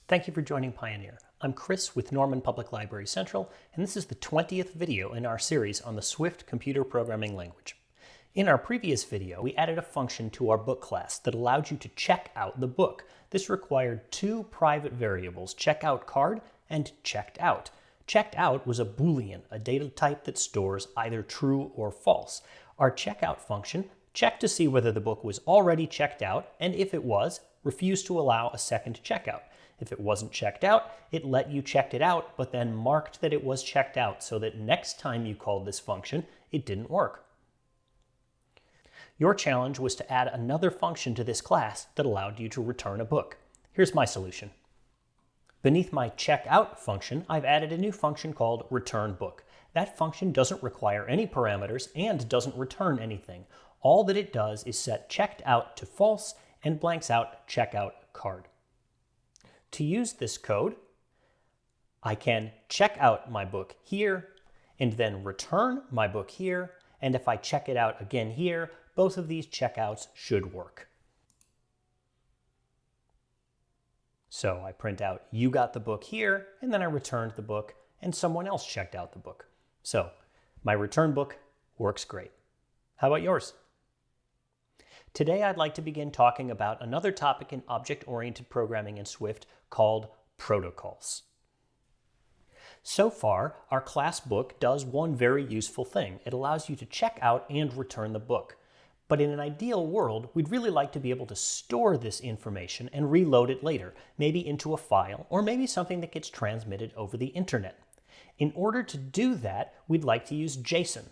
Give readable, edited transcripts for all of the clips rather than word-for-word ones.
Thank you for joining Pioneer. I'm Chris with Norman Public Library Central, and this is the 20th video in our series on the Swift computer programming language. In our previous video, we added a function to our book class that allowed you to check out the book. This required two private variables, checkoutCard and checkedOut. CheckedOut was a Boolean, a data type that stores either true or false. Our checkout function checked to see whether the book was already checked out, and if it was, refused to allow a second checkout. If it wasn't checked out, it let you check it out, but then marked that it was checked out so that next time you called this function, it didn't work. Your challenge was to add another function to this class that allowed you to return a book. Here's my solution. Beneath my checkout function, I've added a new function called returnBook. That function doesn't require any parameters and doesn't return anything. All that it does is set checked out to false and blanks out checkoutCard. To use this code, I can check out my book here and then return my book here, and if I check it out again here, both of these checkouts should work. So I print out you got the book here, and then I returned the book, and someone else checked out the book. So my return book works great. How about yours? Today I'd like to begin talking about another topic in object-oriented programming in Swift called protocols. So far, our class book does one very useful thing. It allows you to check out and return the book. But in an ideal world, we'd really like to be able to store this information and reload it later, maybe into a file, or maybe something that gets transmitted over the internet. In order to do that, we'd like to use JSON.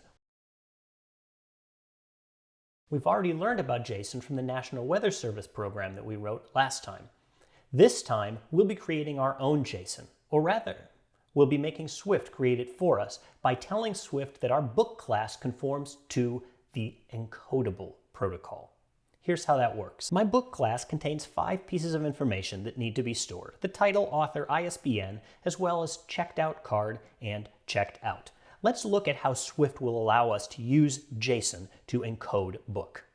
We've already learned about JSON from the National Weather Service program that we wrote last time. This time, we'll be creating our own JSON, or rather, we'll be making Swift create it for us by telling Swift that our book class conforms to the encodable protocol. Here's how that works. My book class contains 5 pieces of information that need to be stored: the title, author, ISBN, as well as checked out card and checked out. Let's look at how Swift will allow us to use JSON to encode book.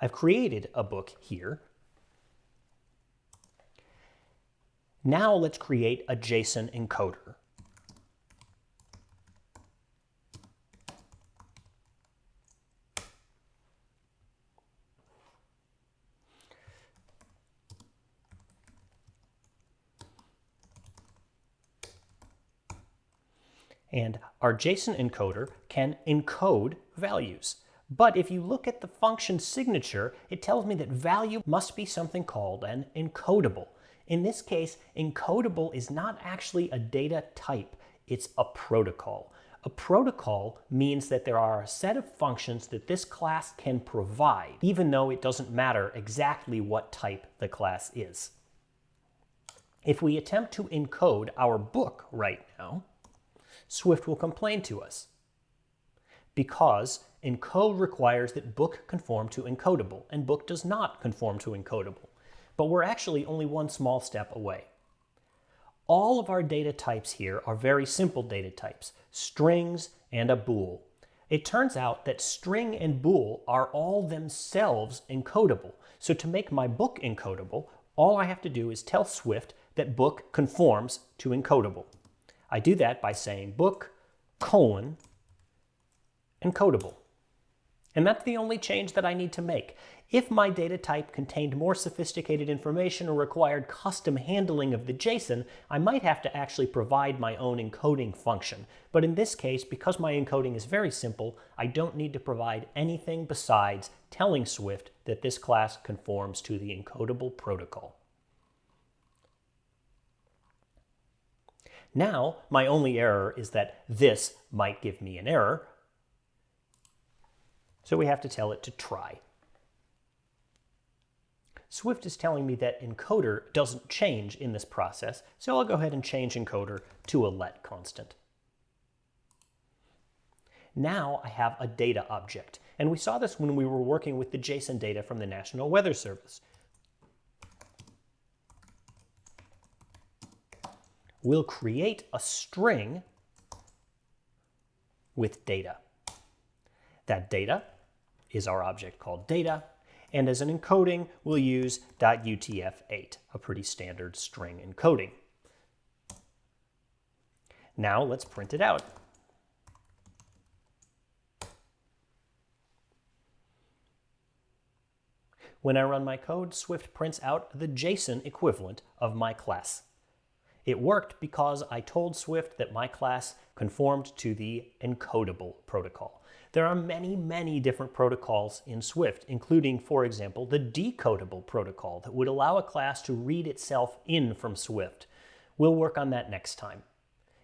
I've created a book here. Now let's create a JSON encoder. And our JSON encoder can encode values. But if you look at the function signature, it tells me that value must be something called an encodable. In this case, encodable is not actually a data type, it's a protocol. A protocol means that there are a set of functions that this class can provide, even though it doesn't matter exactly what type the class is. If we attempt to encode our book right now, Swift will complain to us because encode requires that book conform to encodable, and book does not conform to encodable. But we're actually only one small step away. All of our data types here are very simple data types, strings and a bool. It turns out that string and bool are all themselves encodable. So to make my book encodable, all I have to do is tell Swift that book conforms to encodable. I do that by saying book, encodable. And that's the only change that I need to make. If my data type contained more sophisticated information or required custom handling of the JSON, I might have to actually provide my own encoding function. But in this case, because my encoding is very simple, I don't need to provide anything besides telling Swift that this class conforms to the encodable protocol. Now, my only error is that this might give me an error, so we have to tell it to try. Swift is telling me that encoder doesn't change in this process, so I'll go ahead and change encoder to a let constant. Now I have a data object, and we saw this when we were working with the JSON data from the National Weather Service. We'll create a string with data. That data is our object called data, And as an encoding, we'll use .utf-8, a pretty standard string encoding. Now let's print it out. When I run my code, Swift prints out the JSON equivalent of my class. It worked because I told Swift that my class conformed to the encodable protocol. There are many, many different protocols in Swift, including, for example, the decodable protocol that would allow a class to read itself in from Swift. We'll work on that next time.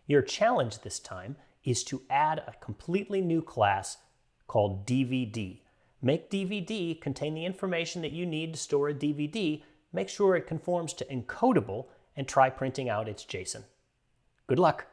Your challenge this time is to add a completely new class called DVD. Make DVD contain the information that you need to store a DVD, make sure it conforms to encodable, and try printing out its JSON. Good luck!